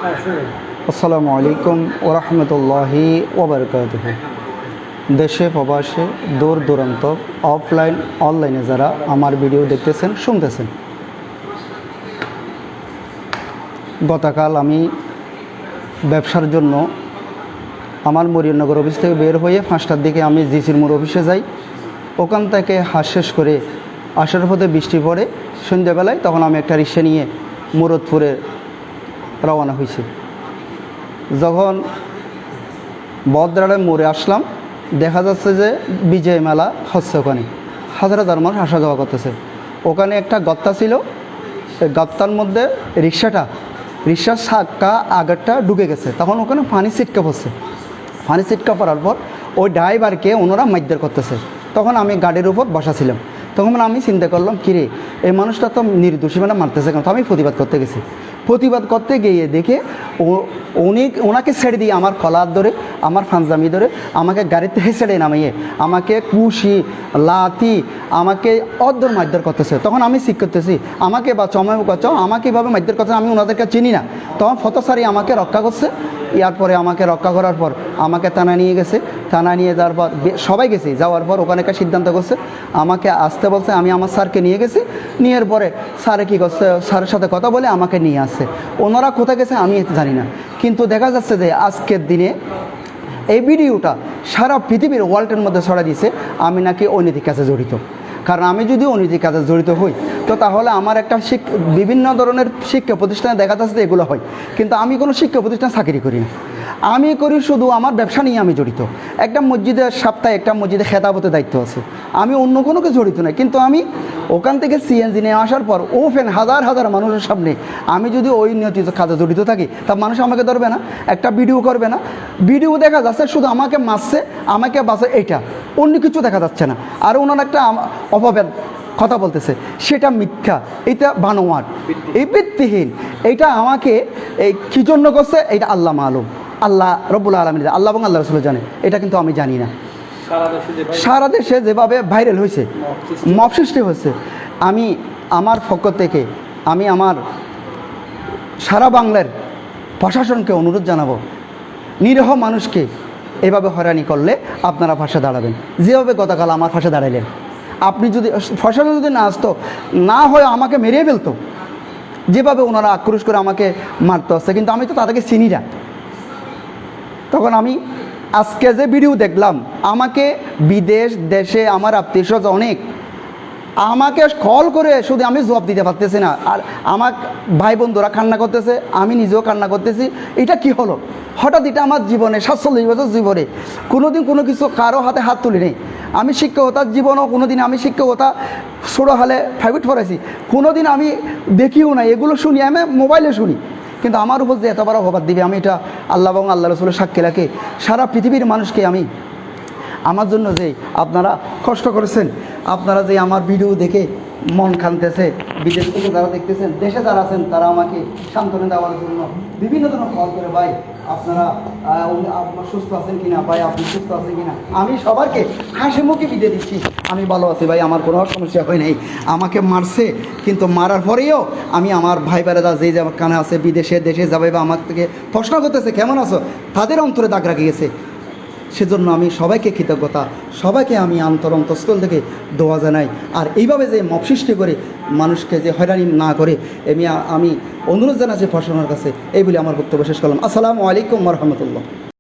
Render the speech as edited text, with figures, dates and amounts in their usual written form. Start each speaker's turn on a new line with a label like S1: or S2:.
S1: আসসালামু আলাইকুম ওয়া রাহমাতুল্লাহি ওয়া বারাকাতুহু। দেশে প্রবাসে দূর দূরান্ত অফলাইন অনলাইনে যারা আমার ভিডিও দেখতেছেন শুনতেছেন, গতকাল আমি ব্যবসার জন্য আমার মরিয়নগর অফিস থেকে বের হয়ে 5টার দিকে আমি জিসির মোড় অফিসে যাই। ওখান থেকে হাট শেষ করে আসার পথে বৃষ্টি পড়ে সন্ধ্যাবেলায়, তখন আমি একটা রিক্সা নিয়ে মুরাদপুরে রওনা হয়েছি। যখন বদরাড়ে মোড়ে আসলাম, দেখা যাচ্ছে যে বিজয় মেলা হচ্ছে, ওখানে হাজার হাজার মানুষ আসা যাওয়া করতেছে। ওখানে একটা গত্তা ছিল, গত্তার মধ্যে রিক্সার চাক্কা আগেরটা ঢুকে গেছে। তখন ওখানে পানি ছিটকা পড়ছে। পানি ছিটকা পড়ার পর ওই ড্রাইভারকে ওনারা মারধর করতেছে। তখন আমি গাড়ির উপর বসা ছিলাম। তখন আমি চিন্তা করলাম, কিরে এই মানুষটা তো নির্দোষী, মানে মারতেছে কেন? তো আমি প্রতিবাদ করতে গেছি। প্রতিবাদ করতে গিয়ে দেখে ওনাকে ছেড়ে দিয়ে আমার কলার ধরে, আমার ফানজামি ধরে আমাকে গাড়িতে ছেড়ে নামিয়ে আমাকে কুশি লাথি আমাকে অদ্দর মারধর করতেছে। তখন আমি ঠিক করতেছি, আমাকে বাঁচাও, আমাকে বাঁচাও, আমাকে এভাবে মারধর করতেছে, আমি ওনাদেরকে চিনি না। তখন ফতসারি আমাকে রক্ষা করছে। এরপরে আমাকে রক্ষা করার পর আমাকে থানা নিয়ে গেছে। থানা নিয়ে যাওয়ার পর সবাই গেছি, যাওয়ার পর ওখানে একটা সিদ্ধান্ত করছে, আমাকে আসতে বলছে। আমি আমার স্যারকে নিয়ে গেছি। নিয়ে পরে স্যারে কী করছে, স্যারের সাথে কথা বলে আমাকে নিয়ে আসছে। ওনারা কোথায় গেছে আমি জানি না, কিন্তু দেখা যাচ্ছে যে আজকের দিনে এই ভিডিওটা সারা পৃথিবীর ওয়ার্ল্ডের মধ্যে ছড়া দিয়েছে আমি নাকি অনৈতিক কাজে জড়িত। কারণ আমি যদি অনৈতিক কাজে জড়িত হই, তো তাহলে আমার একটা বিভিন্ন ধরনের শিক্ষা প্রতিষ্ঠানে দেখা যাচ্ছে যে এগুলো হয়, কিন্তু আমি কোনো শিক্ষা প্রতিষ্ঠানে চাকরি করি না। আমি করি শুধু আমার ব্যবসা নিয়ে আমি জড়িত। একটা মসজিদের সপ্তাহে একটা মসজিদে খেতাবতের দায়িত্ব আছে, আমি অন্য কোনো কিছু জড়িত নই। কিন্তু আমি ওখান থেকে সিএনজি নিয়ে আসার পর ওপেন হাজার হাজার মানুষের সামনে আমি যদি ওই নিয়মিত কাজে জড়িত থাকি, তা মানুষ আমাকে ধরবে না, একটা ভিডিও করবে না। ভিডিও দেখা যাচ্ছে শুধু আমাকে মারছে, আমাকে বাঁচে, এইটা অন্য কিছু দেখা যাচ্ছে না। আর ওনার একটা অপবাদ কথা বলতেছে, সেটা মিথ্যা, এটা বানোয়াট, এই ভিত্তিহীন। এইটা আমাকে এই কী জন্য করছে, এইটা আল্লাহ মালুম, আল্লাহ রব্বুল আলামিন, আল্লাহ এবং আল্লাহ রাসূল জানে। এটা কিন্তু আমি জানি না। সারা দেশে যেভাবে ভাইরাল হয়েছে, মব সৃষ্টি হয়েছে, আমি আমার পক্ষ থেকে আমি আমার সারা বাংলার প্রশাসনকে অনুরোধ জানাবো, নিরীহ মানুষকে এভাবে হয়রানি করলে আপনারা পাশে দাঁড়াবেন, যেভাবে গতকাল আমার পাশে দাঁড়াইলেন। আপনি যদি প্রশাসন যদি না আসতো, না হয় আমাকে মেরে ফেলতো, যেভাবে ওনারা আক্রোশ করে আমাকে মারতে আসছে, কিন্তু আমি তো তাদেরকে চিনি না। তখন আমি আজকে যে ভিডিও দেখলাম, আমাকে বিদেশ দেশে আমার আত্মীয় স্বজন অনেক আমাকে কল করে, শুধু আমি জবাব দিতে পারতেছি না। আর আমার ভাই বন্ধুরা কান্না করতেছে, আমি নিজেও কান্না করতেছি। এটা কি হলো হঠাৎ? এটা আমার জীবনে 47 বছর জীবনে কোনোদিন কোনো কিছু কারো হাতে হাত তুলি নেই। আমি শিক্ষকতার জীবনও কোনোদিন, আমি শিক্ষকতা ছোটো হালে প্রাইভেট পড়াইছি, কোনোদিন আমি দেখিও না। এগুলো শুনি, আমি মোবাইলে শুনি, কিন্তু আমার উপর যে এত বড় অপবাদ দিবে, আমি এটা আল্লাহ এবং আল্লাহ রাসূলের সাক্ষী রাখে সারা পৃথিবীর মানুষকে আমি, আমার জন্য যে আপনারা কষ্ট করেছেন, আপনারা যে আমার ভিডিও দেখে মন খানতেছে, বিদেশ থেকে যারা দেখতেছেন, দেশে যারা আছেন, তারা আমাকে সান্ত্বনা দেওয়ার জন্য বিভিন্ন ধরনের কল করে, ভাই আপনারা আপনার সুস্থ আছেন কিনা, ভাই আপনি সুস্থ আছেন কিনা। আমি সবাইকে হাসি মুখে বিদায় দিচ্ছি, আমি ভালো আছি ভাই, আমার কোনো সমস্যা হয় নাই। আমাকে মারছে, কিন্তু মারার পরেও আমি আমার ভাই বেড়াদা যে কানে আছে বিদেশে, দেশে যাবে বা আমার থেকে প্রশ্ন করতেছে কেমন আছো, তাদের অন্তরে দাগ রাখে গেছে। সেজন্য আমি সবাইকে কৃতজ্ঞতা, সবাইকে আমি অন্তরস্থল থেকে দোয়া জানাই। আর এইভাবে যে মব সৃষ্টি করে মানুষকে যে হয়রানি না করে, আমি অনুরোধ জানাচ্ছি প্রশাসনের কাছে। এই বলে আমার বক্তব্য শেষ করলাম। আসসালামু আলাইকুম ওয়া রাহমাতুল্লাহ।